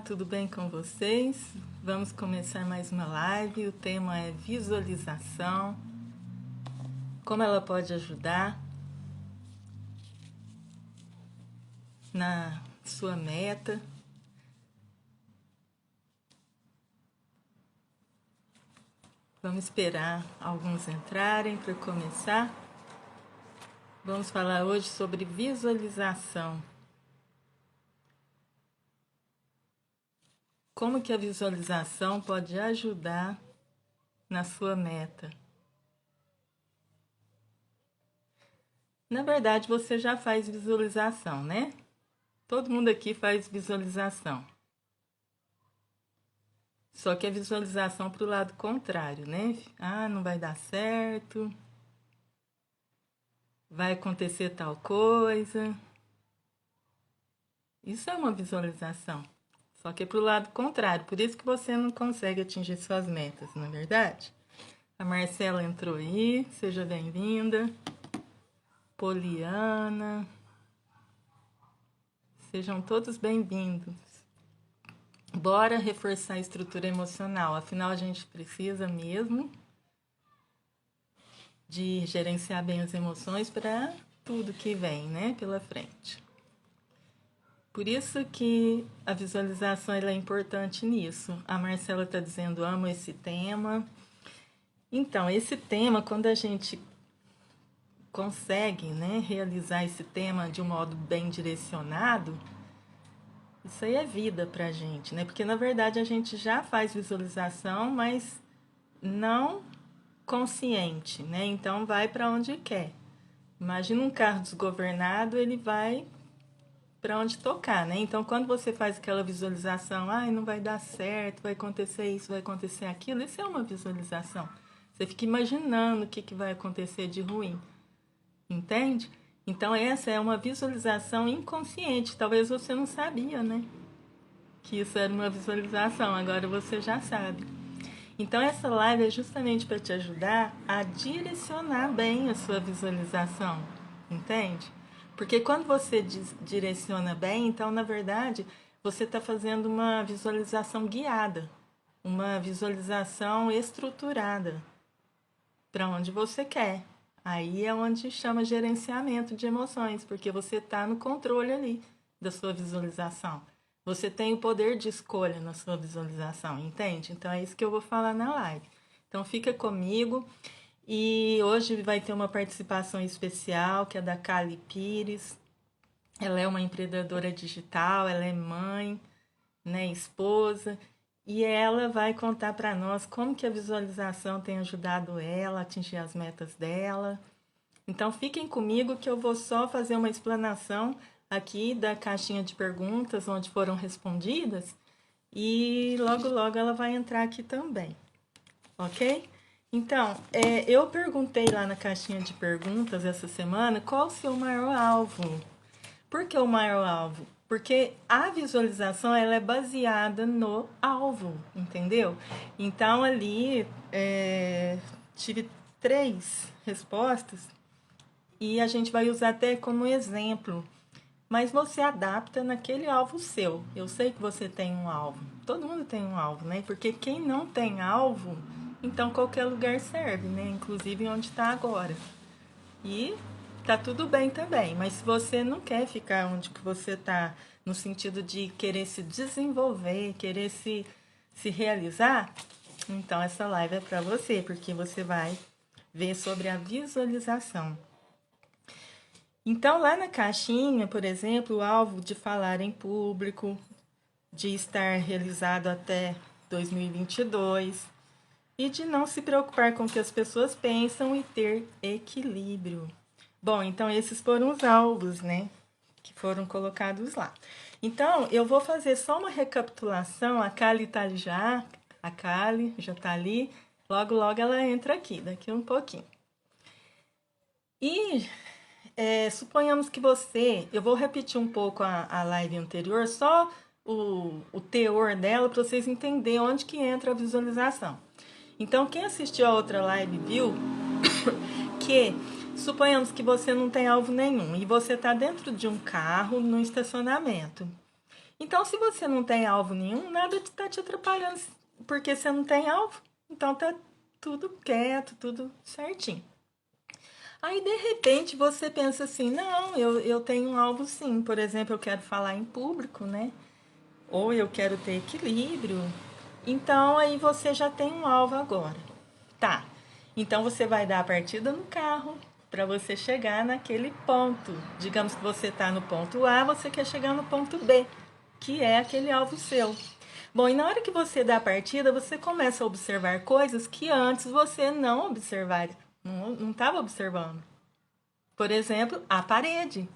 Tudo bem com vocês? Vamos começar mais uma live. O tema é visualização. Como ela pode ajudar na sua meta. Vamos esperar alguns entrarem para começar. Vamos falar hoje sobre visualização. Como que a visualização pode ajudar na sua meta? Na verdade, você já faz visualização, né? Todo mundo aqui faz visualização. Só que a visualização para o lado contrário, né? Não vai dar certo. Vai acontecer tal coisa. Isso é uma visualização. Só que é para o lado contrário. Por isso que você não consegue atingir suas metas, não é verdade? A Marcela entrou aí. Seja bem-vinda. Poliana. Sejam todos bem-vindos. Bora reforçar a estrutura emocional. Afinal, a gente precisa mesmo de gerenciar bem as emoções para tudo que vem, né, pela frente. Por isso que a visualização ela é importante nisso. A Marcela está dizendo, amo esse tema. Então, esse tema, quando a gente consegue, né, realizar esse tema de um modo bem direcionado, isso aí é vida pra gente, né? Porque, na verdade, a gente já faz visualização, mas não consciente, né? Então, vai para onde quer. Imagina um carro desgovernado, ele vai para onde tocar, né? Então, quando você faz aquela visualização, não vai dar certo, vai acontecer isso, vai acontecer aquilo, isso é uma visualização. Você fica imaginando o que vai acontecer de ruim, entende? Então, essa é uma visualização inconsciente. Talvez você não sabia, né? Que isso era uma visualização, agora você já sabe. Então, essa live é justamente para te ajudar a direcionar bem a sua visualização, entende? Porque quando você direciona bem, então, na verdade, você está fazendo uma visualização guiada, uma visualização estruturada para onde você quer. Aí é onde chama gerenciamento de emoções, porque você está no controle ali da sua visualização. Você tem o poder de escolha na sua visualização, entende? Então é isso que eu vou falar na live. Então fica comigo. E hoje vai ter uma participação especial, que é da Kali Pires. Ela é uma empreendedora digital, ela é mãe, né, esposa, e ela vai contar para nós como que a visualização tem ajudado ela a atingir as metas dela. Então fiquem comigo que eu vou só fazer uma explanação aqui da caixinha de perguntas onde foram respondidas e logo logo ela vai entrar aqui também, ok? Então, eu perguntei lá na caixinha de perguntas essa semana qual o seu maior alvo. Por que o maior alvo? Porque a visualização ela é baseada no alvo, entendeu? Então, ali tive 3 respostas e a gente vai usar até como exemplo. Mas você adapta naquele alvo seu. Eu sei que você tem um alvo. Todo mundo tem um alvo, né? Porque quem não tem alvo, então qualquer lugar serve, né? Inclusive onde está agora. E tá tudo bem também. Mas se você não quer ficar onde que você tá, no sentido de querer se desenvolver, querer se realizar, então essa live é para você, porque você vai ver sobre a visualização. Então, lá na caixinha, por exemplo, o alvo de falar em público, de estar realizado até 2022 e de não se preocupar com o que as pessoas pensam e ter equilíbrio. Bom, então esses foram os alvos, né, que foram colocados lá. Então, eu vou fazer só uma recapitulação. A Kali tá já, a Kali já tá ali. Logo, logo ela entra aqui, daqui um pouquinho. E suponhamos que eu vou repetir um pouco a live anterior, só o teor dela, para vocês entenderem onde que entra a visualização. Então, quem assistiu a outra live viu que, suponhamos que você não tem alvo nenhum e você está dentro de um carro no estacionamento. Então, se você não tem alvo nenhum, nada está te atrapalhando, porque você não tem alvo. Então, tá tudo quieto, tudo certinho. Aí, de repente, você pensa assim, não, eu tenho um alvo sim. Por exemplo, eu quero falar em público, né? Ou eu quero ter equilíbrio. Então, aí você já tem um alvo agora. Tá. Então, você vai dar a partida no carro para você chegar naquele ponto. Digamos que você está no ponto A, você quer chegar no ponto B, que é aquele alvo seu. Bom, e na hora que você dá a partida, você começa a observar coisas que antes você não observava, não estava observando. Por exemplo, a parede.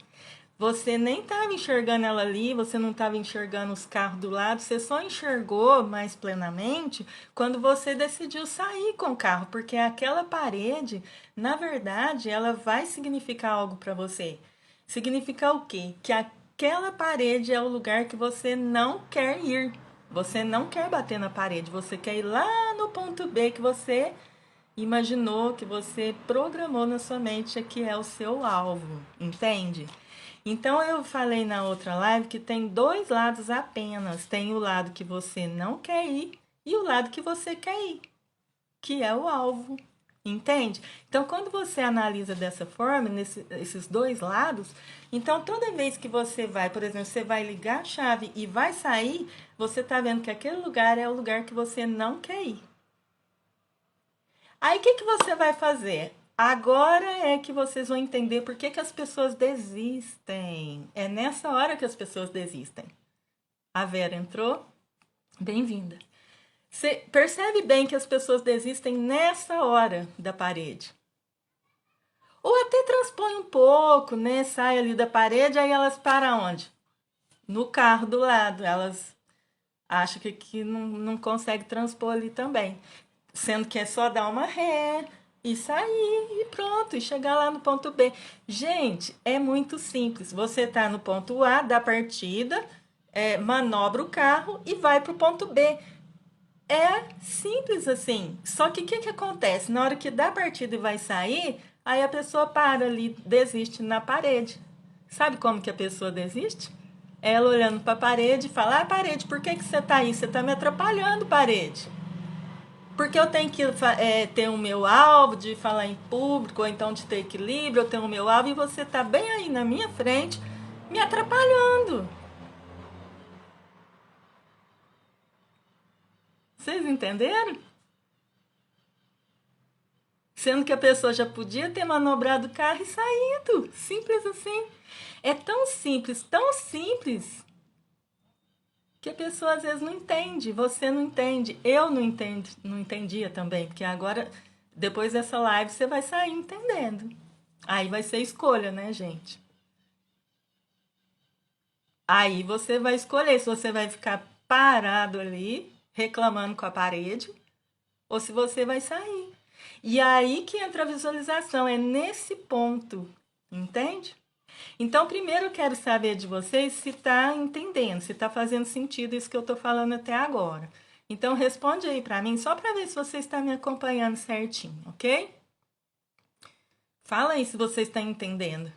Você nem estava enxergando ela ali, você não estava enxergando os carros do lado, você só enxergou mais plenamente quando você decidiu sair com o carro, porque aquela parede, na verdade, ela vai significar algo para você. Significa o quê? Que aquela parede é o lugar que você não quer ir. Você não quer bater na parede, você quer ir lá no ponto B que você imaginou, que você programou na sua mente que é o seu alvo, entende? Então eu falei na outra live que tem dois lados apenas. Tem o lado que você não quer ir e o lado que você quer ir, que é o alvo. Entende? Então, quando você analisa dessa forma, esses dois lados, então toda vez que você vai, por exemplo, você vai ligar a chave e vai sair, você está vendo que aquele lugar é o lugar que você não quer ir. Aí o que você vai fazer? Agora é que vocês vão entender por que as pessoas desistem. É nessa hora que as pessoas desistem. A Vera entrou? Bem-vinda. Você percebe bem que as pessoas desistem nessa hora da parede. Ou até transpõe um pouco, né? Sai ali da parede, aí elas param onde? No carro do lado. Elas acham que não consegue transpor ali também. Sendo que é só dar uma ré e sair e pronto, e chegar lá no ponto B. Gente, é muito simples. Você está no ponto A da partida, manobra o carro e vai para o ponto B. É simples assim. Só que o que acontece? Na hora que dá a partida e vai sair, aí a pessoa para ali, desiste na parede. Sabe como que a pessoa desiste? Ela olhando para a parede e fala: Ah, parede, por que você está aí? Você está me atrapalhando, parede. Porque eu tenho que ter o meu alvo de falar em público, ou então de ter equilíbrio, eu tenho o meu alvo e você está bem aí na minha frente, me atrapalhando. Vocês entenderam? Sendo que a pessoa já podia ter manobrado o carro e saído. Simples assim. É tão simples, que a pessoa às vezes não entende. Você não entende. Eu não entendo, não entendia também. Porque agora, depois dessa live, você vai sair entendendo. Aí vai ser escolha, né, gente? Aí você vai escolher se você vai ficar parado ali, reclamando com a parede, ou se você vai sair. E aí que entra a visualização, é nesse ponto, entende? Então, primeiro eu quero saber de vocês se está entendendo, se está fazendo sentido isso que eu estou falando até agora. Então, responde aí para mim, só para ver se você está me acompanhando certinho, ok? Fala aí se você está entendendo.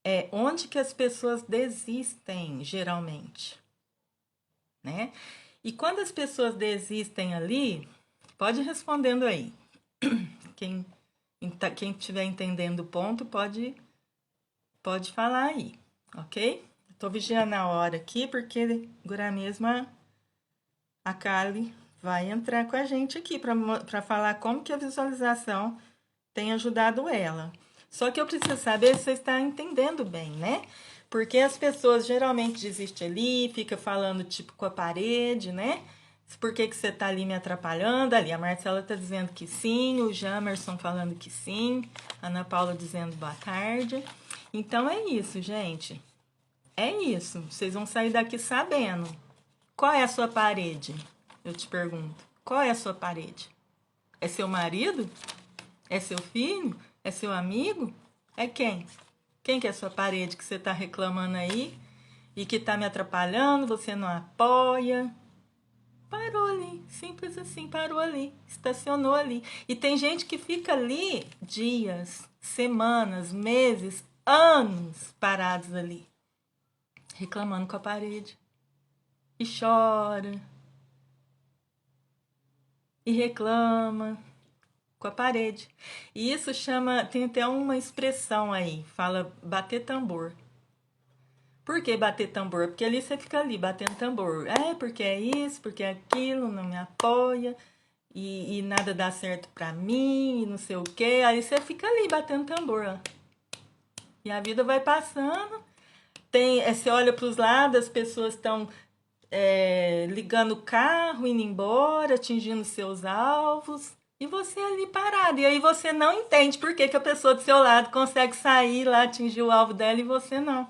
É onde que as pessoas desistem, geralmente, né? E quando as pessoas desistem ali, pode ir respondendo aí. Quem estiver entendendo o ponto, pode falar aí, ok? Estou vigiando a hora aqui, porque agora mesmo a Kali vai entrar com a gente aqui para falar como que a visualização tem ajudado ela. Só que eu preciso saber se você está entendendo bem, né? Porque as pessoas geralmente desistem ali, fica falando tipo com a parede, né? Por que você tá ali me atrapalhando? Ali, a Marcela tá dizendo que sim, o Jamerson falando que sim, a Ana Paula dizendo boa tarde. Então é isso, gente. É isso. Vocês vão sair daqui sabendo. Qual é a sua parede? Eu te pergunto. Qual é a sua parede? É seu marido? É seu filho? É seu amigo? É quem? Quem que é a sua parede que você está reclamando aí e que está me atrapalhando, você não apoia? Parou ali, simples assim, parou ali, estacionou ali. E tem gente que fica ali dias, semanas, meses, anos parados ali, reclamando com a parede. e chora, e reclama com a parede. E isso chama, tem até uma expressão aí, fala bater tambor. Por que bater tambor? Porque ali você fica ali batendo tambor. É, porque é isso, porque é aquilo, não me apoia, e nada dá certo pra mim, e não sei o quê. Aí você fica ali batendo tambor, ó. E a vida vai passando. Você olha para os lados, as pessoas estão ligando o carro, indo embora, atingindo seus alvos. E você ali parado. E aí você não entende por que a pessoa do seu lado consegue sair lá, atingir o alvo dela e você não.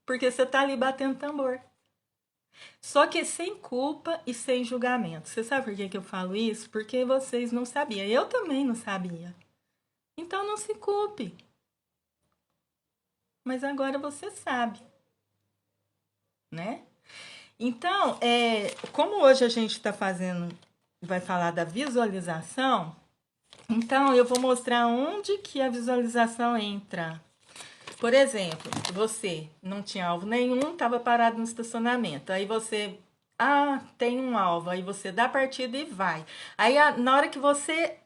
Porque você tá ali batendo tambor. Só que sem culpa e sem julgamento. Você sabe por que eu falo isso? Porque vocês não sabiam. Eu também não sabia. Então não se culpe. Mas agora você sabe, né? Então, como hoje a gente está fazendo, vai falar da visualização, então eu vou mostrar onde que a visualização entra. Por exemplo, você não tinha alvo nenhum, estava parado no estacionamento. Aí você, tem um alvo, aí você dá a partida e vai. Aí na hora que você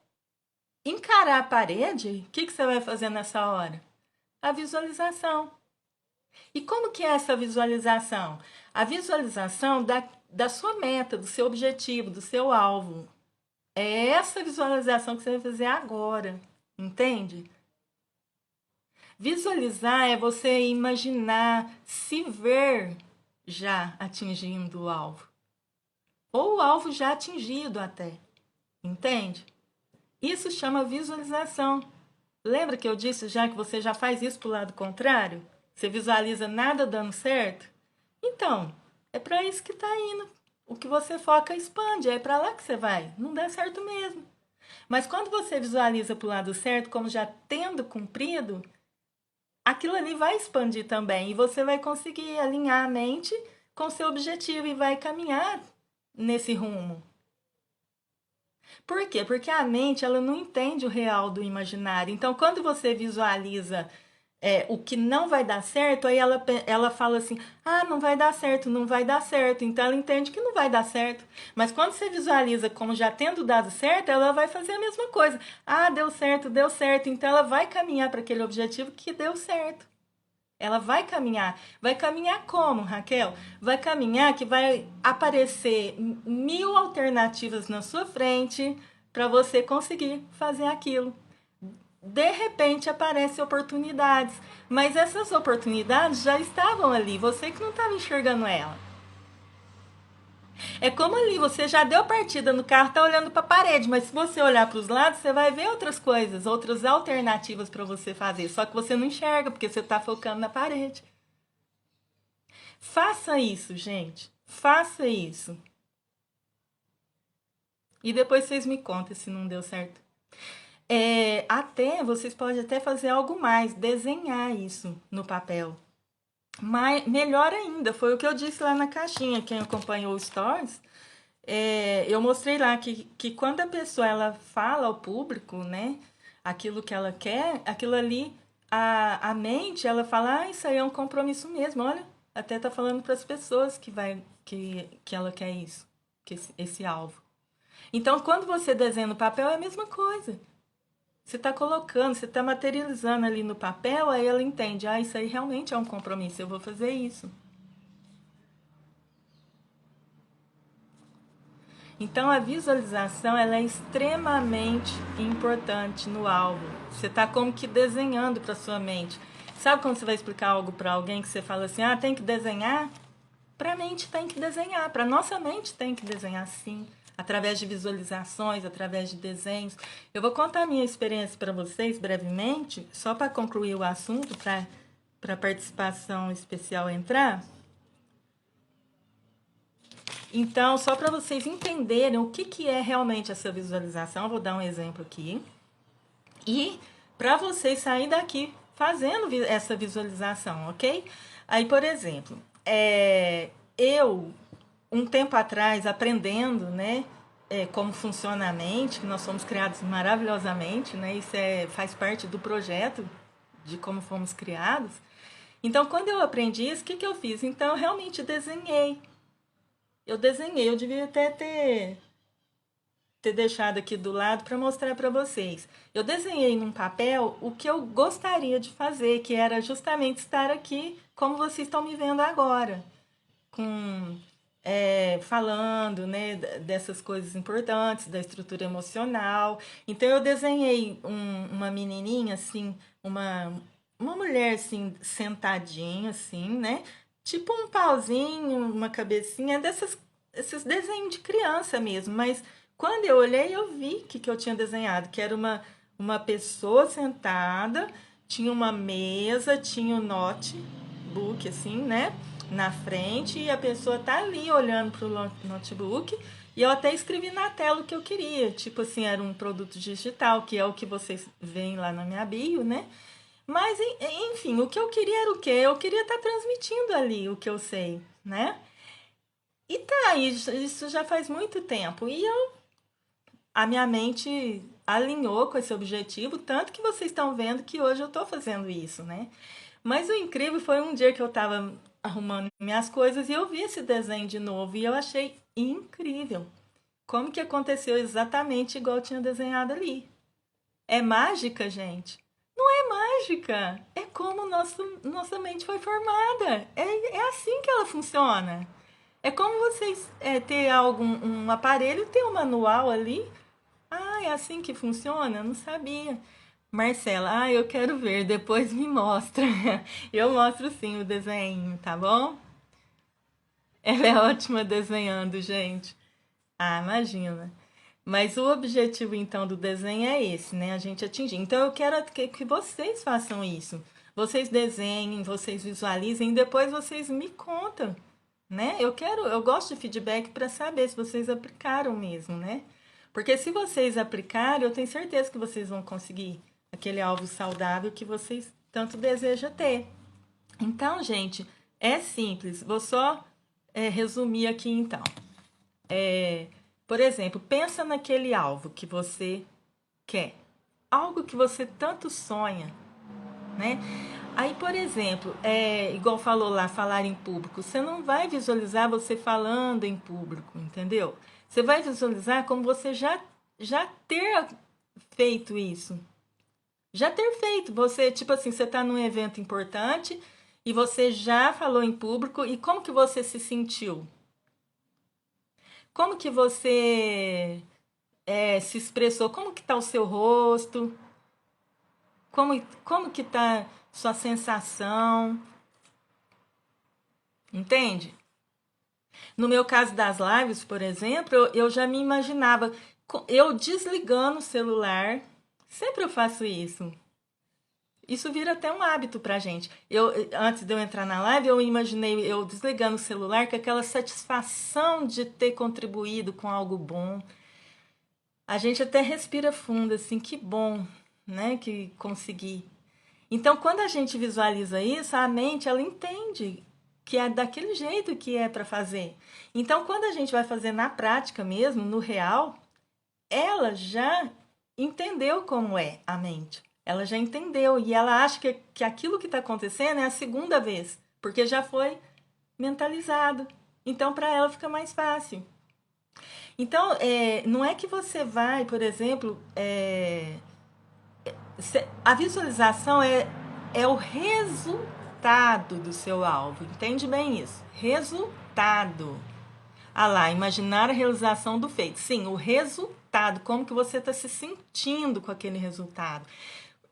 encarar a parede, o que você vai fazer nessa hora? A visualização. E como que é essa visualização? A visualização da sua meta, do seu objetivo, do seu alvo. É essa visualização que você vai fazer agora, entende? Visualizar é você imaginar, se ver já atingindo o alvo. Ou o alvo já atingido até, entende? Isso chama visualização. Lembra que eu disse já que você já faz isso para o lado contrário? Você visualiza nada dando certo? Então, é para isso que está indo. O que você foca expande, é para lá que você vai. Não dá certo mesmo. Mas quando você visualiza para o lado certo, como já tendo cumprido, aquilo ali vai expandir também. E você vai conseguir alinhar a mente com o seu objetivo e vai caminhar nesse rumo. Por quê? Porque a mente ela não entende o real do imaginário. Então, quando você visualiza o que não vai dar certo, aí ela fala assim: não vai dar certo, não vai dar certo. Então, ela entende que não vai dar certo. Mas quando você visualiza como já tendo dado certo, ela vai fazer a mesma coisa. Deu certo, deu certo. Então, ela vai caminhar para aquele objetivo que deu certo. Ela vai caminhar. Vai caminhar como, Raquel? Vai caminhar que vai aparecer 1000 alternativas na sua frente para você conseguir fazer aquilo. De repente aparecem oportunidades, mas essas oportunidades já estavam ali, você que não estava enxergando ela. É como ali, você já deu partida no carro, tá olhando para a parede, mas se você olhar para os lados, você vai ver outras coisas, outras alternativas para você fazer, só que você não enxerga porque você está focando na parede. Faça isso, gente. Faça isso. E depois vocês me contem se não deu certo. Vocês podem até fazer algo mais, desenhar isso no papel. Mas melhor ainda, foi o que eu disse lá na caixinha, quem acompanhou os stories, eu mostrei lá que quando a pessoa ela fala ao público, né, aquilo que ela quer, aquilo ali, a mente, ela fala, isso aí é um compromisso mesmo, olha, até tá falando para as pessoas que ela quer isso, que esse alvo. Então, quando você desenha no papel, é a mesma coisa. Você está colocando, você está materializando ali no papel, aí ela entende, isso aí realmente é um compromisso, eu vou fazer isso. Então a visualização ela é extremamente importante no alvo. Você está como que desenhando para sua mente. Sabe quando você vai explicar algo para alguém que você fala assim, tem que desenhar? Para a mente tem que desenhar, para nossa mente tem que desenhar sim, através de visualizações, através de desenhos. Eu vou contar a minha experiência para vocês brevemente, só para concluir o assunto, para a participação especial entrar. Então, só para vocês entenderem o que é realmente essa visualização, eu vou dar um exemplo aqui. E para vocês saírem daqui fazendo essa visualização, ok? Aí, por exemplo, eu, um tempo atrás, aprendendo, né, como funciona a mente, que nós somos criados maravilhosamente, né? Isso faz parte do projeto de como fomos criados. Então, quando eu aprendi isso, o que eu fiz? Então, eu realmente desenhei. Eu desenhei, eu devia até ter deixado aqui do lado para mostrar para vocês. Eu desenhei num papel o que eu gostaria de fazer, que era justamente estar aqui como vocês estão me vendo agora, com falando, né, dessas coisas importantes, da estrutura emocional. Então eu desenhei uma menininha assim, uma mulher assim sentadinha assim, né? Tipo um pauzinho, uma cabecinha, esses desenhos de criança mesmo, mas quando eu olhei, eu vi que eu tinha desenhado, que era uma pessoa sentada, tinha uma mesa, tinha um notebook, assim, né? Na frente, e a pessoa tá ali olhando pro notebook. E eu até escrevi na tela o que eu queria. Tipo assim, era um produto digital, que é o que vocês veem lá na minha bio, né? Mas, enfim, o que eu queria era o quê? Eu queria estar transmitindo ali o que eu sei, né? E tá, isso já faz muito tempo. E a minha mente alinhou com esse objetivo, tanto que vocês estão vendo que hoje eu estou fazendo isso, né? Mas o incrível foi um dia que eu estava arrumando minhas coisas e eu vi esse desenho de novo e eu achei incrível. Como que aconteceu exatamente igual eu tinha desenhado ali? É mágica, gente? Não é mágica. É como nossa mente foi formada. É assim que ela funciona. É como vocês ter um aparelho, ter um manual ali. Ah, é assim que funciona? Eu não sabia. Marcela, eu quero ver, depois me mostra. Eu mostro sim o desenho, tá bom? Ela é ótima desenhando, gente. Ah, imagina. Mas o objetivo então do desenho é esse, né? A gente atingir. Então eu quero que vocês façam isso. Vocês desenhem, vocês visualizem e depois vocês me contam, né? Eu gosto de feedback para saber se vocês aplicaram mesmo, né? Porque se vocês aplicarem, eu tenho certeza que vocês vão conseguir aquele alvo saudável que vocês tanto desejam ter. Então, gente, é simples. Vou só resumir aqui então. Por exemplo, pensa naquele alvo que você quer, algo que você tanto sonha, né? Aí, por exemplo, igual falou lá, falar em público, você não vai visualizar você falando em público, entendeu? Você vai visualizar como você já ter feito isso. Já ter feito. Você, tipo assim, você está num evento importante e você já falou em público e como que você se sentiu? Como que você se expressou? Como que está o seu rosto? Como que está sua sensação? Entende? No meu caso das lives, por exemplo, eu já me imaginava eu desligando o celular. Sempre eu faço isso. Isso vira até um hábito pra gente. Antes de eu entrar na live, eu imaginei eu desligando o celular com aquela satisfação de ter contribuído com algo bom. A gente até respira fundo, assim, que bom, né, que consegui. Então, quando a gente visualiza isso, a mente, ela entende que é daquele jeito que é para fazer. Então, quando a gente vai fazer na prática mesmo, no real, ela já entendeu como é a mente. Ela já entendeu e ela acha que aquilo que está acontecendo é a segunda vez, porque já foi mentalizado. Então, para ela fica mais fácil. Então, não é que você vai, por exemplo, a visualização é o resultado do seu alvo. Entende bem isso? Resultado. Ah lá, imaginar a realização do feito. Sim, o resultado, como que você está se sentindo com aquele resultado.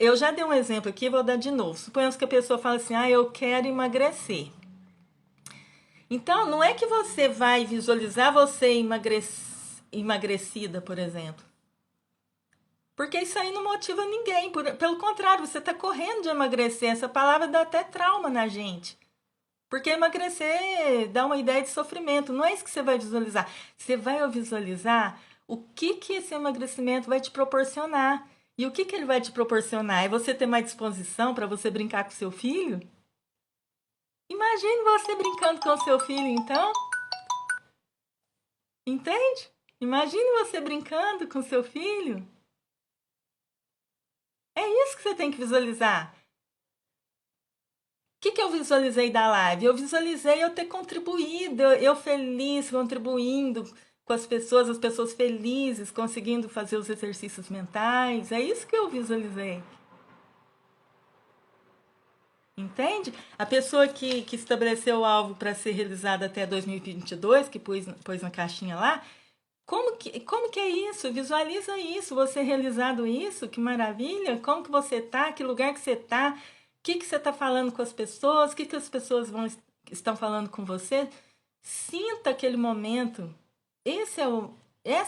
Eu já dei um exemplo aqui, vou dar de novo. Suponhamos que a pessoa fala assim, eu quero emagrecer. Então, não é que você vai visualizar você emagrecida, por exemplo. Porque isso aí não motiva ninguém. Pelo contrário, você está correndo de emagrecer. Essa palavra dá até trauma na gente. Porque emagrecer dá uma ideia de sofrimento. Não é isso que você vai visualizar. Você vai visualizar o que esse emagrecimento vai te proporcionar. E o que ele vai te proporcionar? É você ter mais disposição para você brincar com seu filho? Imagine você brincando com seu filho, então. Entende? Imagine você brincando com seu filho. É isso que você tem que visualizar. que eu visualizei da live? Eu visualizei eu ter contribuído, eu feliz contribuindo com as pessoas felizes, conseguindo fazer os exercícios mentais. É isso que eu visualizei. Entende? A pessoa que estabeleceu o alvo para ser realizado até 2022, que pôs na caixinha lá, como que é isso? Visualiza isso, você realizado isso, que maravilha! Como que você tá? Que lugar que você tá? O que você está falando com as pessoas? O que as pessoas estão falando com você? Sinta aquele momento. Essa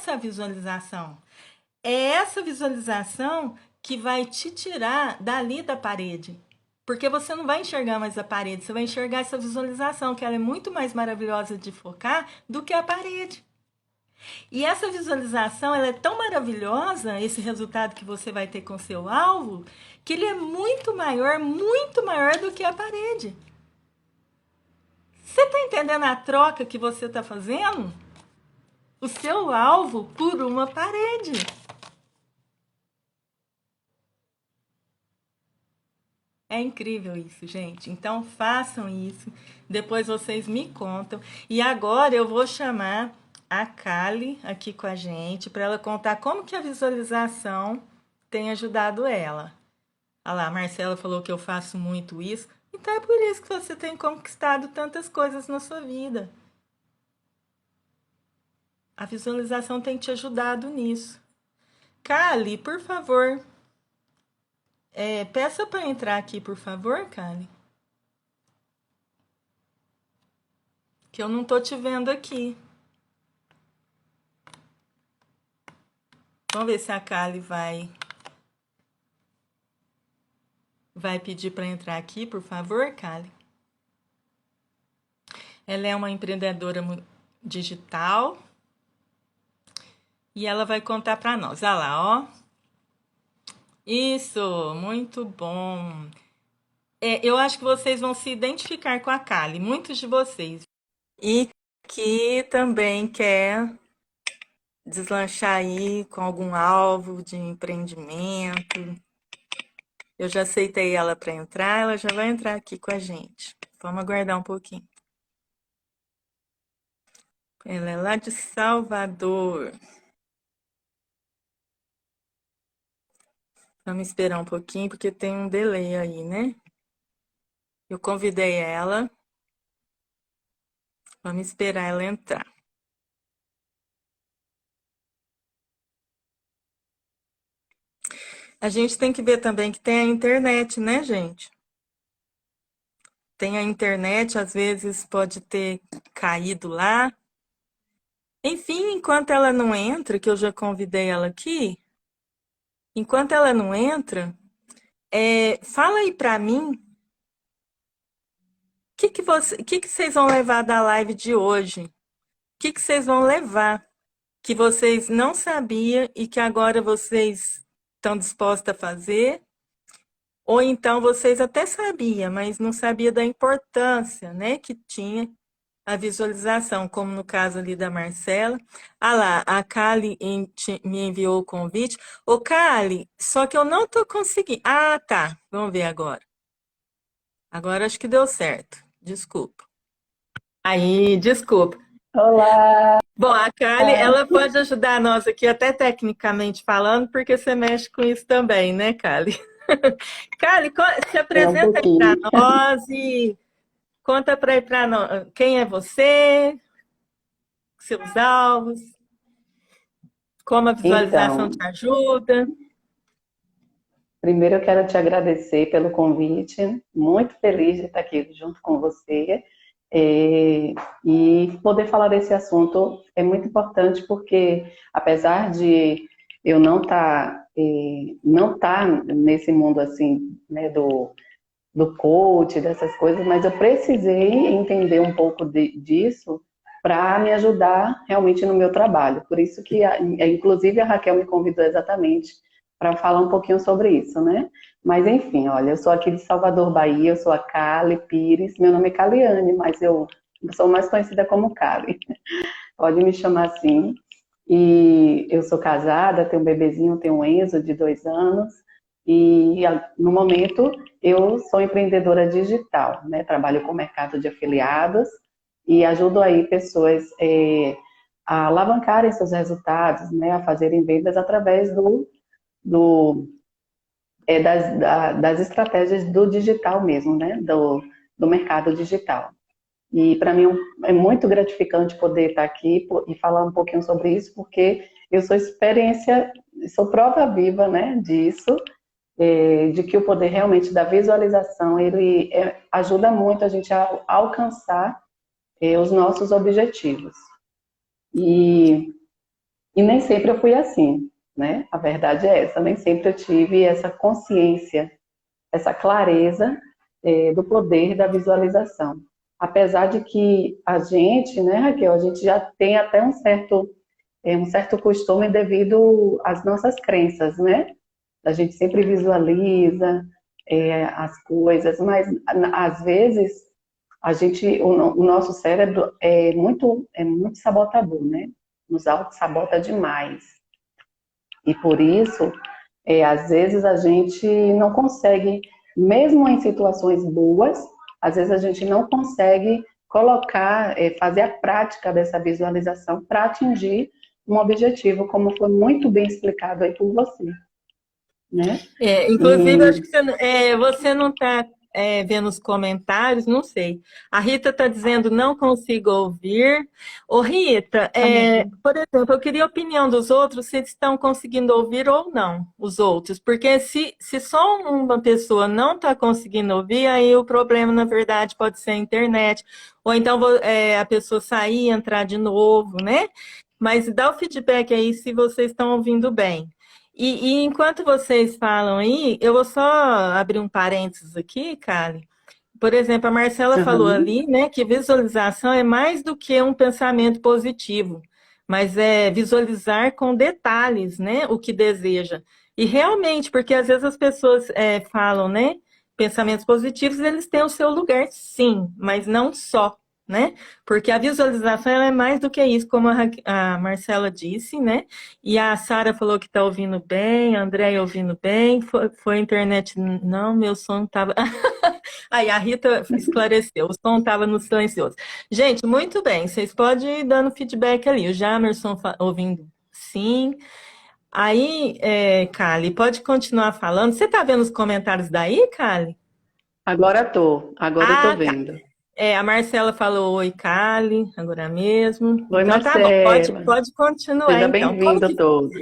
é a visualização. É essa visualização que vai te tirar dali da parede. Porque você não vai enxergar mais a parede, você vai enxergar essa visualização, que ela é muito mais maravilhosa de focar do que a parede. E essa visualização, ela é tão maravilhosa, esse resultado que você vai ter com o seu alvo, que ele é muito maior do que a parede. Você está entendendo a troca que você está fazendo? O seu alvo por uma parede. É incrível isso, gente. Então façam isso. Depois vocês me contam. E agora eu vou chamar a Kali aqui com a gente para ela contar como que a visualização tem ajudado ela. Olha lá, a Marcela falou que eu faço muito isso. Então é por isso que você tem conquistado tantas coisas na sua vida. A visualização tem te ajudado nisso. Kali, por favor, peça para entrar aqui, por favor, Kali. Que eu não tô te vendo aqui. Vamos ver se a Kali vai pedir para entrar aqui, por favor, Kali. Ela é uma empreendedora digital e ela vai contar para nós. Olha lá, ó. Isso, muito bom. Eu acho que vocês vão se identificar com a Kali, muitos de vocês. E que também quer deslanchar aí com algum alvo de empreendimento. Eu já aceitei ela para entrar, ela já vai entrar aqui com a gente. Vamos aguardar um pouquinho. Ela é lá de Salvador. Vamos esperar um pouquinho, porque tem um delay aí, né? Eu convidei ela. Vamos esperar ela entrar. A gente tem que ver também que tem a internet, né, gente? Tem a internet, às vezes pode ter caído lá. Enfim, enquanto ela não entra, que eu já convidei ela aqui, enquanto ela não entra, fala aí pra mim, que vocês vão levar da live de hoje? O que vocês vão levar que vocês não sabiam e que agora vocês estão dispostos a fazer? Ou então vocês até sabiam, mas não sabiam da importância, né, que tinha a visualização, como no caso ali da Marcela. Ah lá, a Kali me enviou o convite. Ô, Kali, só que eu não tô conseguindo. Ah, tá. Vamos ver agora. Agora acho que deu certo. Desculpa. Aí, desculpa. Olá! Bom, a Kali, ela pode ajudar nós aqui, até tecnicamente falando, porque você mexe com isso também, né, Kali? Kali, se É um apresenta aí para pouquinho. nós e conta para nós quem é você, seus alvos, como a visualização Então, te ajuda. primeiro eu quero te agradecer pelo convite, muito feliz de estar aqui junto com você. E poder falar desse assunto é muito importante porque, apesar de eu não tá nesse mundo assim, né, do coach, dessas coisas, mas eu precisei entender um pouco disso para me ajudar realmente no meu trabalho. Por isso que, inclusive, a Raquel me convidou exatamente para falar um pouquinho sobre isso, né? Mas, enfim, olha, eu sou aqui de Salvador, Bahia, eu sou a Kali Pires, meu nome é Kaliane, mas eu sou mais conhecida como Kali. Pode me chamar assim. E eu sou casada, tenho um bebezinho, tenho um Enzo de 2 anos, E no momento eu sou empreendedora digital, né? Trabalho com o mercado de afiliados e ajudo aí pessoas a alavancarem seus resultados, né? A fazerem vendas através do, das estratégias do digital mesmo, né? Do mercado digital. E para mim é muito gratificante poder estar aqui e falar um pouquinho sobre isso, porque eu sou experiência, sou prova viva, né, disso, de que o poder realmente da visualização, ele ajuda muito a gente a alcançar os nossos objetivos. E nem sempre eu fui assim, né? A verdade é essa, nem sempre eu tive essa consciência, essa clareza do poder da visualização. Apesar de que a gente, né, Raquel, a gente já tem até um certo costume devido às nossas crenças, né? A gente sempre visualiza as coisas, mas às vezes o nosso cérebro é muito sabotador, né? Nos auto-sabota demais. E por isso, às vezes a gente não consegue, mesmo em situações boas, às vezes a gente não consegue colocar, fazer a prática dessa visualização para atingir um objetivo, como foi muito bem explicado aí por você, né? Inclusive, acho que você não está vendo os comentários, não sei. A Rita está dizendo, não consigo ouvir. Ô, Rita, por exemplo, eu queria a opinião dos outros, se eles estão conseguindo ouvir ou não, os outros. Porque se só uma pessoa não está conseguindo ouvir, aí o problema, na verdade, pode ser a internet. Ou então a pessoa sair e entrar de novo, né? Mas dá o feedback aí se vocês estão ouvindo bem. E enquanto vocês falam aí, eu vou só abrir um parênteses aqui, Kali. Por exemplo, a Marcela falou Uhum. ali, né, que visualização é mais do que um pensamento positivo, mas é visualizar com detalhes, né, o que deseja. E realmente, porque às vezes as pessoas falam, né, pensamentos positivos, eles têm o seu lugar, sim, mas não só, né? Porque a visualização ela é mais do que isso, como a Marcela disse, né? E a Sara falou que está ouvindo bem, a Andréia ouvindo bem, foi a internet, não, meu som estava. Aí a Rita esclareceu, o som estava no silencioso. Gente, muito bem, vocês podem ir dando feedback ali. O Jamerson ouvindo sim. Aí, Kali, pode continuar falando. Você está vendo os comentários daí, Kali? Agora eu tô Ah, tá. vendo. A Marcela falou oi, Kali, agora mesmo. Oi, Então tá bom, Marcela. pode continuar Seja então. Como bem-vindo a que todos.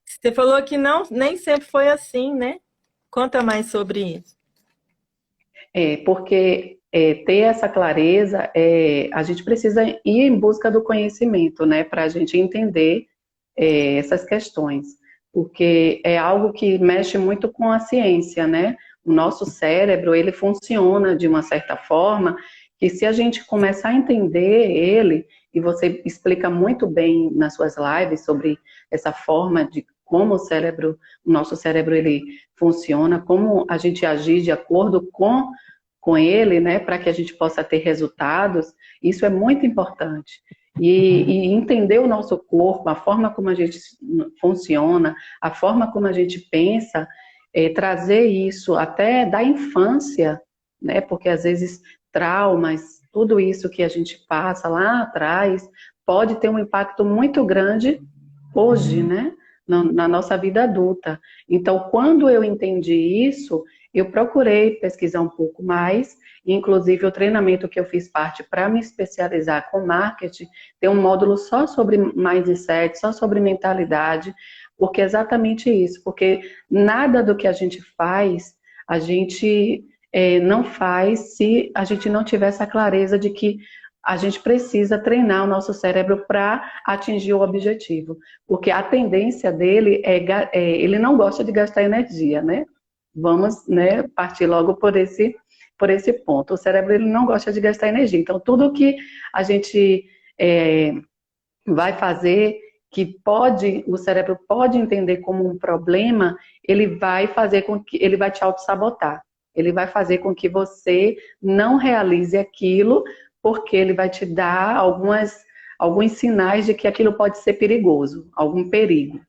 você falou que não, nem sempre foi assim, né? Conta mais sobre isso. Porque ter essa clareza, a gente precisa ir em busca do conhecimento, né, para a gente entender essas questões, porque é algo que mexe muito com a ciência, né? O nosso cérebro, ele funciona de uma certa forma que se a gente começar a entender ele, e você explica muito bem nas suas lives sobre essa forma de como o nosso cérebro, ele funciona, como a gente agir de acordo com ele, né, para que a gente possa ter resultados, isso é muito importante. E entender o nosso corpo, a forma como a gente funciona, a forma como a gente pensa, trazer isso até da infância, né? Porque às vezes traumas, tudo isso que a gente passa lá atrás, pode ter um impacto muito grande hoje, né? Na nossa vida adulta. Então, quando eu entendi isso, eu procurei pesquisar um pouco mais, inclusive o treinamento que eu fiz parte para me especializar com marketing, tem um módulo só sobre mindset, só sobre mentalidade, porque é exatamente isso, porque nada do que a gente faz, a gente não faz se a gente não tiver essa clareza de que a gente precisa treinar o nosso cérebro para atingir o objetivo, porque a tendência dele ele não gosta de gastar energia, né? Vamos, né, partir logo por esse ponto. O cérebro ele não gosta de gastar energia, então tudo que a gente vai fazer o cérebro pode entender como um problema, ele vai fazer com que ele vai te auto-sabotar. Ele vai fazer com que você não realize aquilo, porque ele vai te dar alguns sinais de que aquilo pode ser perigoso, algum perigo.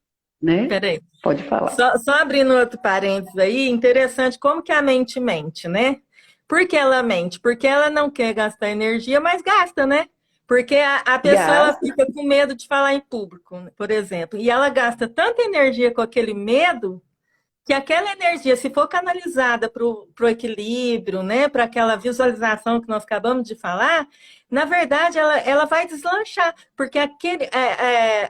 né? Peraí. Pode falar. Só abrindo outro parênteses aí, interessante como que a mente mente, né? Por que ela mente? Porque ela não quer gastar energia, mas gasta, né? Porque a pessoa ela Gasto. fica com medo de falar em público, por exemplo, e ela gasta tanta energia com aquele medo que aquela energia, se for canalizada para o equilíbrio, né, para aquela visualização que nós acabamos de falar, na verdade ela vai deslanchar, porque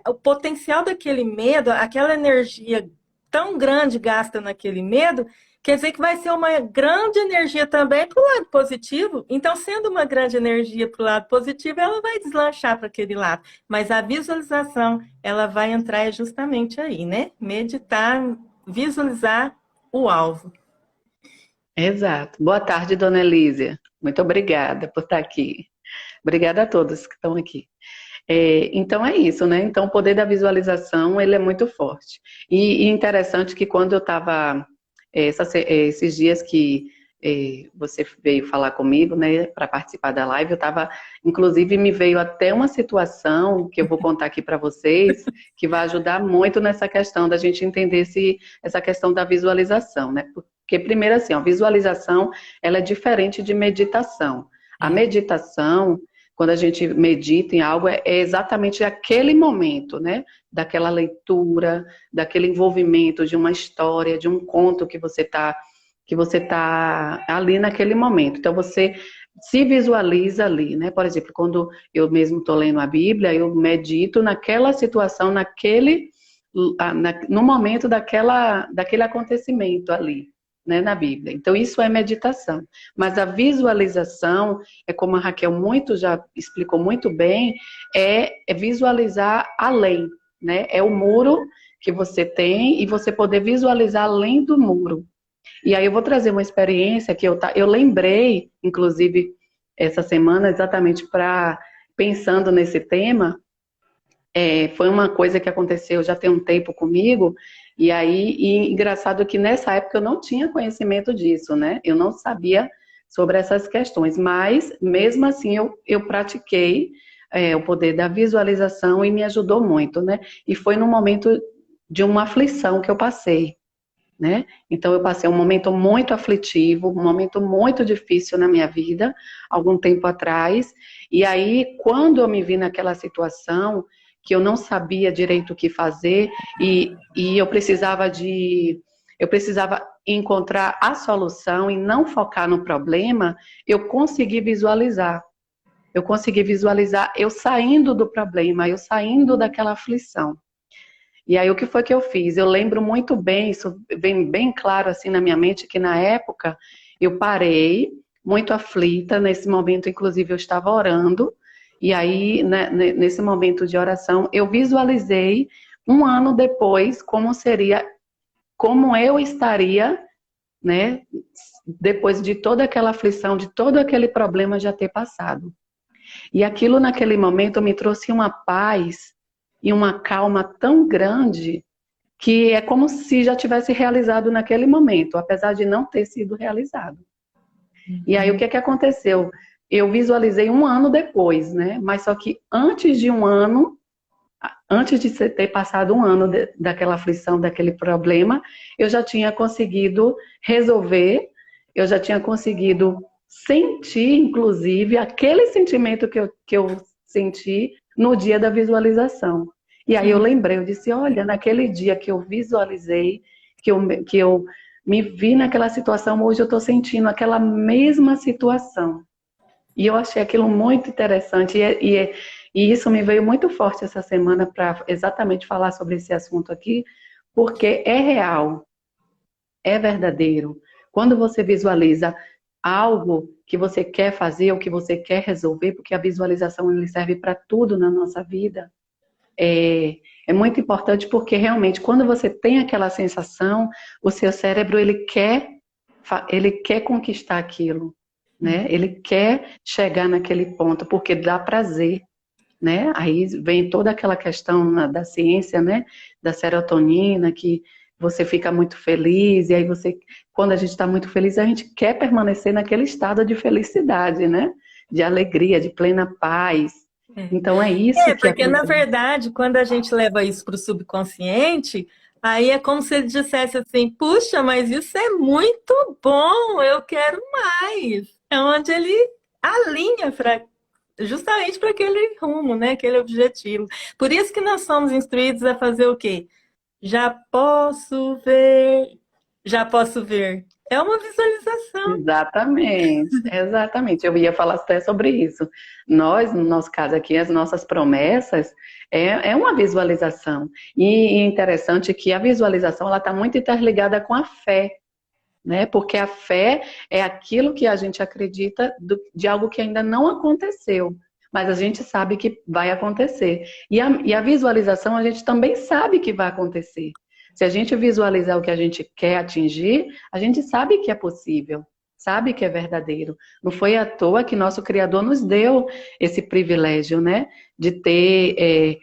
o potencial daquele medo, aquela energia tão grande gasta naquele medo, quer dizer que vai ser uma grande energia também para o lado positivo. Então, sendo uma grande energia para o lado positivo, ela vai deslanchar para aquele lado. Mas a visualização, ela vai entrar justamente aí, né? Meditar, visualizar o alvo. Exato. Boa tarde, dona Elísia. Muito obrigada por estar aqui. Obrigada a todos que estão aqui. Então é isso, né? Então o poder da visualização, ele é muito forte. E interessante que quando eu estava, esses dias que você veio falar comigo, né, para participar da live, eu estava, inclusive me veio até uma situação que eu vou contar aqui para vocês, que vai ajudar muito nessa questão da gente entender essa questão da visualização, né? Porque primeiro assim, a visualização, ela é diferente de meditação. A meditação, quando a gente medita em algo, é exatamente aquele momento, né? Daquela leitura, daquele envolvimento de uma história, de um conto que você tá ali naquele momento. Então você se visualiza ali, né? Por exemplo, quando eu mesmo estou lendo a Bíblia, eu medito naquela situação, no momento daquele acontecimento ali, né, na Bíblia. Então isso é meditação. Mas a visualização, é como a Raquel já explicou muito bem, é visualizar além, né? É o muro que você tem e você poder visualizar além do muro. E aí eu vou trazer uma experiência que eu lembrei, inclusive, essa semana, exatamente pensando nesse tema. Foi uma coisa que aconteceu já tem um tempo comigo, e engraçado que nessa época eu não tinha conhecimento disso, né? Eu não sabia sobre essas questões, mas mesmo assim eu pratiquei o poder da visualização e me ajudou muito, né? E foi num momento de uma aflição que eu passei, né? Então eu passei um momento muito aflitivo, um momento muito difícil na minha vida, algum tempo atrás, e aí quando eu me vi naquela situação que eu não sabia direito o que fazer e eu precisava encontrar a solução e não focar no problema, eu consegui visualizar. Eu consegui visualizar eu saindo do problema, eu saindo daquela aflição. E aí o que foi que eu fiz? Eu lembro muito bem, isso vem bem claro assim na minha mente, que na época eu parei, muito aflita, nesse momento inclusive eu estava orando, e aí né, nesse momento de oração eu visualizei um ano depois como eu estaria, né, depois de toda aquela aflição, de todo aquele problema já ter passado. E aquilo naquele momento me trouxe uma paz e uma calma tão grande que é como se já tivesse realizado naquele momento, apesar de não ter sido realizado. E aí o que aconteceu? Eu visualizei um ano depois, né? Mas só que antes de ter passado um ano daquela aflição, daquele problema, eu já tinha conseguido resolver, eu já tinha conseguido sentir, inclusive, aquele sentimento que eu senti no dia da visualização. E aí eu lembrei, eu disse, olha, naquele dia que eu visualizei, que eu me vi naquela situação, hoje eu estou sentindo aquela mesma situação. E eu achei aquilo muito interessante, e isso me veio muito forte essa semana para exatamente falar sobre esse assunto aqui, porque é real, é verdadeiro. Quando você visualiza algo que você quer fazer, ou que você quer resolver, porque a visualização ele serve para tudo na nossa vida, é muito importante porque realmente quando você tem aquela sensação, o seu cérebro ele quer conquistar aquilo, né? Ele quer chegar naquele ponto porque dá prazer, né? Aí vem toda aquela questão da ciência, né? Da serotonina, que você fica muito feliz, e aí quando a gente está muito feliz, a gente quer permanecer naquele estado de felicidade, né? De alegria, de plena paz. Então é isso que Porque na acontece. verdade, quando a gente leva isso para o subconsciente, aí é como se ele dissesse assim: puxa, mas isso é muito bom, eu quero mais. É onde ele alinha justamente para aquele rumo, né? Aquele objetivo. Por isso que nós somos instruídos a fazer o quê? Já posso ver, já posso ver. É uma visualização. Exatamente, exatamente. Eu ia falar até sobre isso. Nós, no nosso caso aqui, as nossas promessas é uma visualização. E é interessante que a visualização ela está muito interligada com a fé, né? Porque a fé é aquilo que a gente acredita de algo que ainda não aconteceu, mas a gente sabe que vai acontecer. E a visualização a gente também sabe que vai acontecer. Se a gente visualizar o que a gente quer atingir, a gente sabe que é possível, sabe que é verdadeiro. Não foi à toa que nosso Criador nos deu esse privilégio, né? De ter,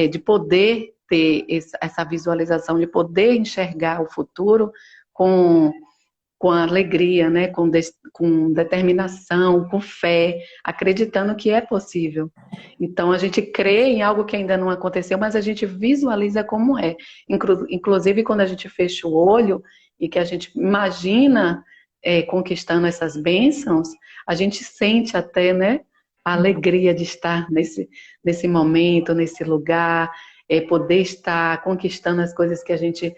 de poder ter essa visualização, de poder enxergar o futuro com alegria, né? Com determinação, com fé, acreditando que é possível. Então a gente crê em algo que ainda não aconteceu, mas a gente visualiza como é. Inclusive quando a gente fecha o olho e que a gente imagina conquistando essas bênçãos, a gente sente até, né? A alegria de estar nesse momento, nesse lugar, poder estar conquistando as coisas que a gente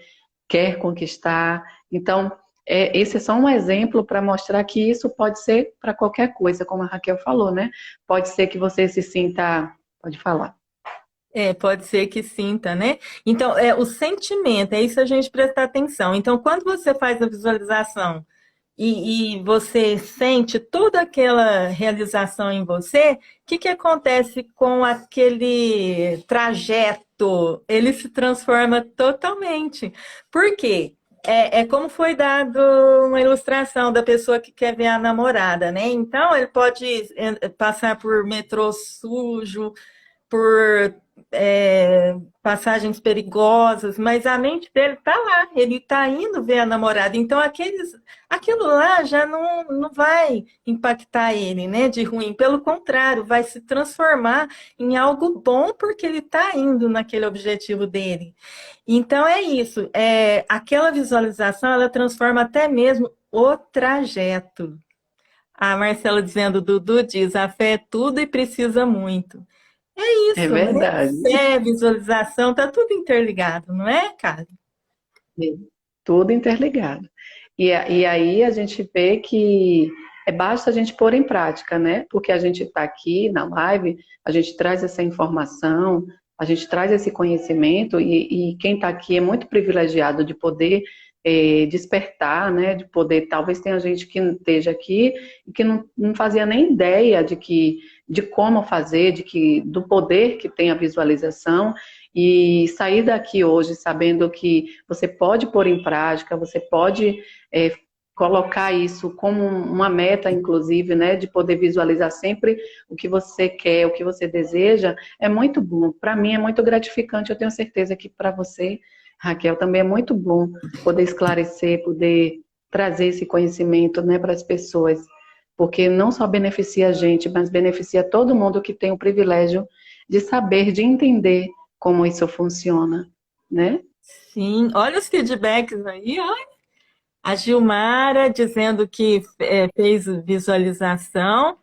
quer conquistar. Então, esse é só um exemplo para mostrar que isso pode ser para qualquer coisa, como a Raquel falou, né? Pode ser que você se sinta. Pode falar. Pode ser que sinta, né? Então, o sentimento, é isso a gente prestar atenção. Então, quando você faz a visualização e você sente toda aquela realização em você, o que acontece com aquele trajeto? Ele se transforma totalmente. Por quê? É como foi dado uma ilustração da pessoa que quer ver a namorada, né? Então, ele pode passar por metrô sujo, por passagens perigosas, mas a mente dele está lá, ele está indo ver a namorada. Então, aquilo lá já não vai impactar ele, né, de ruim. Pelo contrário, vai se transformar em algo bom porque ele está indo naquele objetivo dele. Então, é isso. Aquela visualização, ela transforma até mesmo o trajeto. A Marcela dizendo, Dudu diz, a fé é tudo e precisa muito. É É isso, né? verdade. Fé, visualização, tá tudo interligado, não é, cara? Tudo interligado. E aí a gente vê que basta a gente pôr em prática, né? Porque a gente está aqui na live, a gente traz essa informação, a gente traz esse conhecimento, e quem está aqui é muito privilegiado de poder despertar, né? De poder, talvez tenha gente que esteja aqui e que não fazia nem ideia de como fazer, do poder que tem a visualização. E sair daqui hoje sabendo que você pode pôr em prática, você pode colocar isso como uma meta, inclusive, né, de poder visualizar sempre o que você quer, o que você deseja, é muito bom. Para mim é muito gratificante, eu tenho certeza que para você, Raquel, também é muito bom poder esclarecer, poder trazer esse conhecimento, né, para as pessoas, porque não só beneficia a gente, mas beneficia todo mundo que tem o privilégio de saber, de entender como isso funciona, né? Sim, olha os feedbacks aí, ó. A Gilmara dizendo que fez visualização,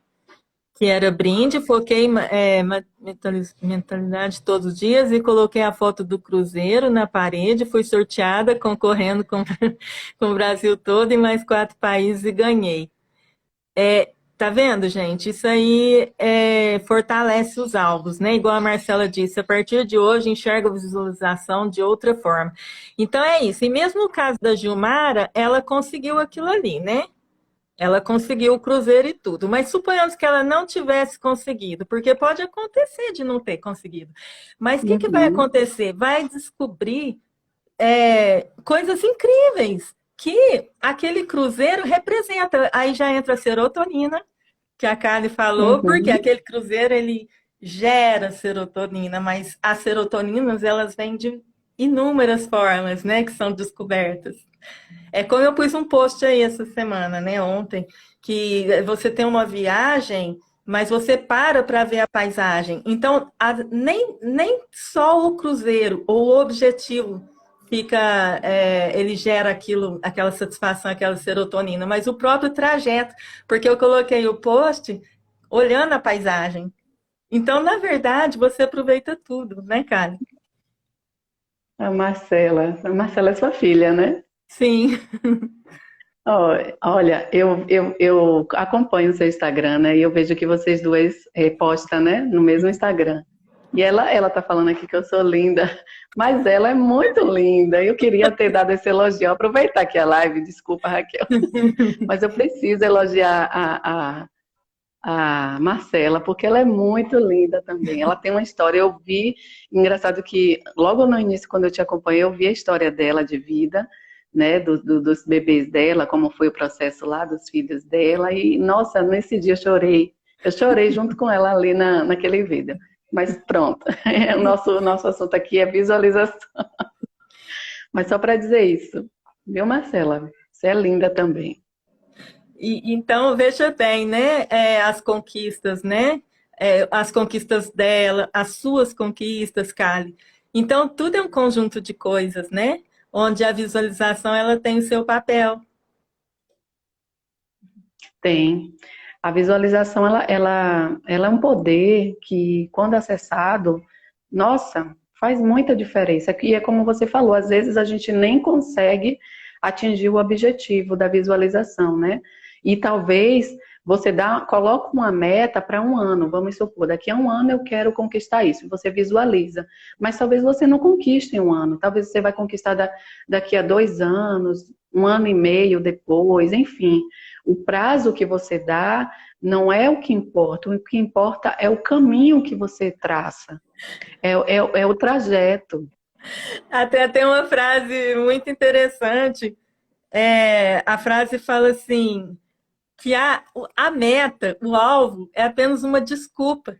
que era brinde, foquei mentalidade todos os dias e coloquei a foto do cruzeiro na parede, fui sorteada concorrendo com, com o Brasil todo e mais 4 países e ganhei. Tá vendo, gente? Isso aí fortalece os alvos, né? Igual a Marcela disse, a partir de hoje enxerga a visualização de outra forma. Então é isso. E mesmo no caso da Gilmara, ela conseguiu aquilo ali, né? Ela conseguiu o cruzeiro e tudo. Mas suponhamos que ela não tivesse conseguido, porque pode acontecer de não ter conseguido. Mas o que vai Uhum. acontecer? Vai descobrir coisas incríveis que aquele cruzeiro representa. Aí já entra a serotonina, que a Kali falou, porque Uhum. aquele cruzeiro ele gera serotonina, mas as serotoninas elas vêm de inúmeras formas, né, que são descobertas. É como eu pus um post aí essa semana, né, ontem, que você tem uma viagem mas você para ver a paisagem. Então, nem só o cruzeiro ou o objetivo fica, ele gera aquilo, aquela satisfação, aquela serotonina, mas o próprio trajeto, porque eu coloquei o post olhando a paisagem. Então, na verdade, você aproveita tudo, né, Kali? A Marcela é sua filha, né? Sim. Olha, eu acompanho o seu Instagram, né? E eu vejo que vocês duas postam, né? No mesmo Instagram. E ela tá falando aqui que eu sou linda, mas ela é muito linda. Eu queria ter dado esse elogio. Aproveitar aqui a live, desculpa, Raquel, mas eu preciso elogiar a Marcela, porque ela é muito linda também. Ela tem uma história. Eu vi, engraçado que logo no início, quando eu te acompanhei, eu vi a história dela de vida, né, dos bebês dela, como foi o processo lá dos filhos dela. E, nossa, nesse dia eu chorei. Eu chorei junto com ela ali naquele vídeo. Mas pronto, o nosso assunto aqui é visualização. Mas só para dizer isso, viu, Marcela? Você é linda também. Então, veja bem, né? As conquistas, né? As conquistas dela, as suas conquistas, Kali. Então, tudo é um conjunto de coisas, né? Onde a visualização ela tem o seu papel. Tem. A visualização, ela é um poder que, quando acessado, nossa, faz muita diferença. E é como você falou, às vezes a gente nem consegue atingir o objetivo da visualização, né? E talvez você coloca uma meta para um ano, vamos supor, daqui a um ano eu quero conquistar isso, você visualiza. Mas talvez você não conquiste em um ano, talvez você vai conquistar daqui a 2 anos, um ano e meio depois, enfim. O prazo que você dá não é o que importa é o caminho que você traça, é o trajeto. Até tem uma frase muito interessante. A frase fala assim: que a meta, o alvo, é apenas uma desculpa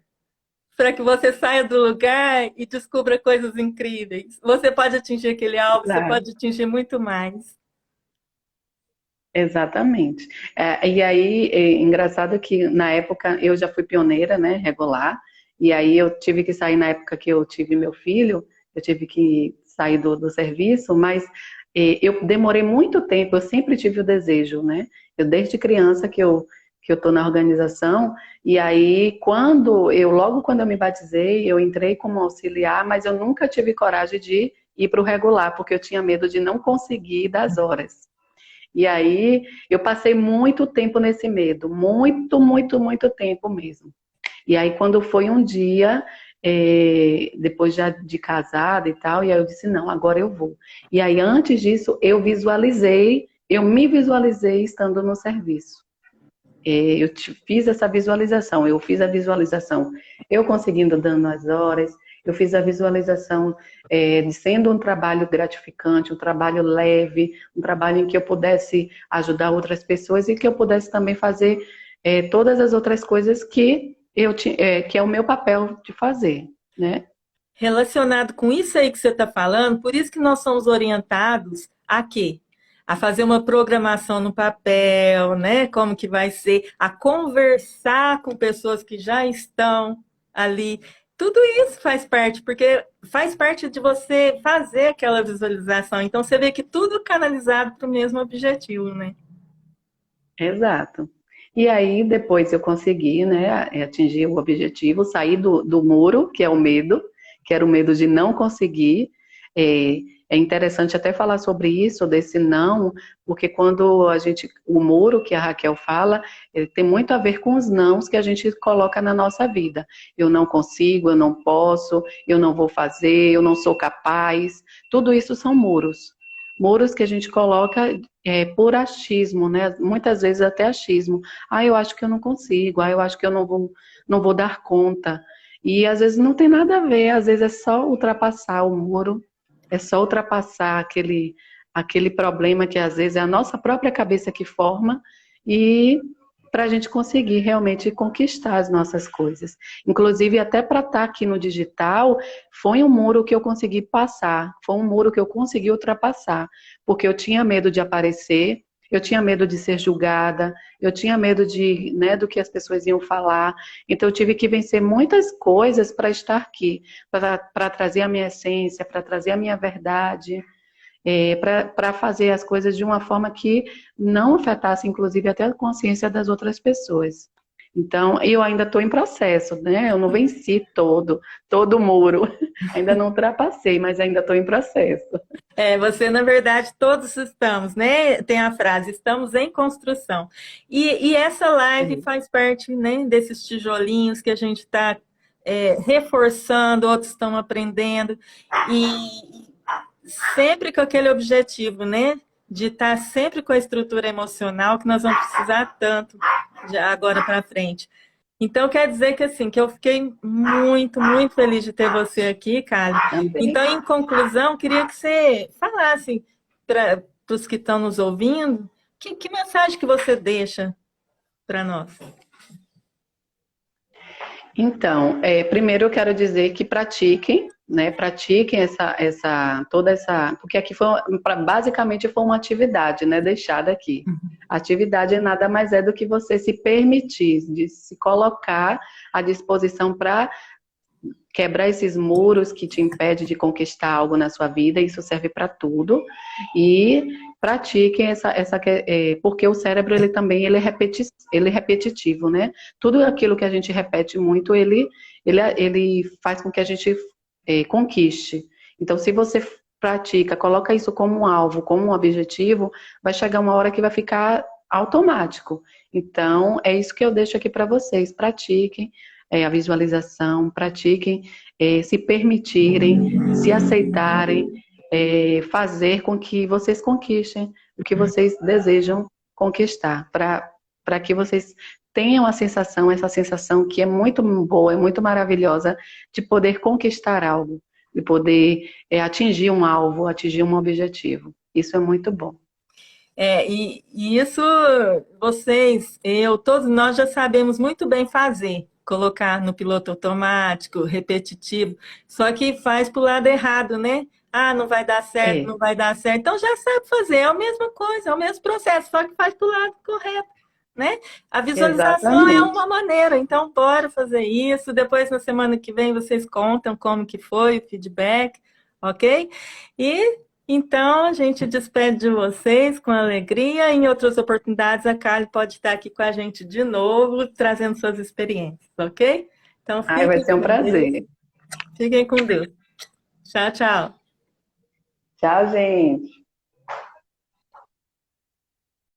para que você saia do lugar e descubra coisas incríveis. Você pode atingir aquele alvo, você Exato. pode atingir muito mais. Exatamente. E aí, é engraçado que na época eu já fui pioneira, né, regular, e aí eu tive que sair na época que eu tive meu filho, eu tive que sair do serviço, mas eu demorei muito tempo, eu sempre tive o desejo, né? Eu desde criança que eu tô na organização, e aí logo quando eu me batizei, eu entrei como auxiliar, mas eu nunca tive coragem de ir para o regular, porque eu tinha medo de não conseguir das horas. E aí eu passei muito tempo nesse medo, muito, muito, muito tempo mesmo. E aí quando foi um dia, depois já de casada e tal, e aí eu disse, não, agora eu vou. E aí antes disso eu me visualizei estando no serviço. Fiz essa visualização, eu fiz a visualização, eu conseguindo dando as horas, eu fiz a visualização de sendo um trabalho gratificante, um trabalho leve, um trabalho em que eu pudesse ajudar outras pessoas e que eu pudesse também fazer todas as outras coisas que é o meu papel de fazer, né? Relacionado com isso aí que você está falando, por isso que nós somos orientados a quê? A fazer uma programação no papel, né? Como que vai ser, a conversar com pessoas que já estão ali. Tudo isso faz parte, porque faz parte de você fazer aquela visualização. Então você vê que tudo canalizado para o mesmo objetivo, né? Exato. E aí depois eu consegui, né, atingir o objetivo, sair do muro, que é o medo, que era o medo de não conseguir. É interessante até falar sobre isso, desse não, porque quando o muro que a Raquel fala, ele tem muito a ver com os nãos que a gente coloca na nossa vida. Eu não consigo, eu não posso, eu não vou fazer, eu não sou capaz. Tudo isso são muros. Muros que a gente coloca por achismo, né? Muitas vezes até achismo. Ah, eu acho que eu não consigo. Ah, eu acho que eu não vou dar conta. E às vezes não tem nada a ver. Às vezes é só ultrapassar o muro, é só ultrapassar aquele problema que às vezes é a nossa própria cabeça que forma e para a gente conseguir realmente conquistar as nossas coisas. Inclusive, até para estar aqui no digital, foi um muro que eu consegui passar, foi um muro que eu consegui ultrapassar, porque eu tinha medo de aparecer, eu tinha medo de ser julgada, eu tinha medo de, né, do que as pessoas iam falar. Então eu tive que vencer muitas coisas para estar aqui, para trazer a minha essência, para trazer a minha verdade, para fazer as coisas de uma forma que não afetasse, inclusive, até a consciência das outras pessoas. Então, eu ainda estou em processo, né? Eu não venci todo o muro. Ainda não ultrapassei, mas ainda estou em processo. Você, na verdade, todos estamos, né? Tem a frase, estamos em construção. E essa live faz parte, né, desses tijolinhos que a gente está reforçando, outros estão aprendendo. E sempre com aquele objetivo, né? De estar sempre com a estrutura emocional que nós vamos precisar tanto já agora para frente. Então, quer dizer que assim, que eu fiquei muito, muito feliz de ter você aqui, Kali. Também. Então, em conclusão, queria que você falasse para os que estão nos ouvindo, que mensagem que você deixa para nós? Então, primeiro eu quero dizer que pratiquem, né? Pratiquem toda essa, porque aqui basicamente foi uma atividade, né? Deixada aqui. Atividade nada mais é do que você se permitir, de se colocar à disposição para quebrar esses muros que te impedem de conquistar algo na sua vida. Isso serve para tudo. E pratiquem porque o cérebro ele também ele é repetitivo, né? Tudo aquilo que a gente repete muito, ele faz com que a gente conquiste. Então, se você pratica, coloca isso como um alvo, como um objetivo, vai chegar uma hora que vai ficar automático. Então, é isso que eu deixo aqui para vocês. Pratiquem a visualização, pratiquem se permitirem, se aceitarem, fazer com que vocês conquistem o que vocês desejam conquistar, para que vocês tenham essa sensação que é muito boa, é muito maravilhosa, de poder conquistar algo, de poder atingir um alvo, atingir um objetivo. Isso é muito bom. E isso todos nós já sabemos muito bem fazer. Colocar no piloto automático, repetitivo, só que faz para o lado errado, né? Ah, não vai dar certo, não vai dar certo. Então já sabe fazer, é a mesma coisa, é o mesmo processo, só que faz para o lado correto, né? A visualização é uma maneira, então bora fazer isso. Depois, na semana que vem, vocês contam como que foi o feedback, ok? Então, a gente despede de vocês com alegria. Em outras oportunidades, a Kali pode estar aqui com a gente de novo, trazendo suas experiências, ok? Então, vai ser um prazer. Fiquem com Deus. Tchau, tchau. Tchau, gente.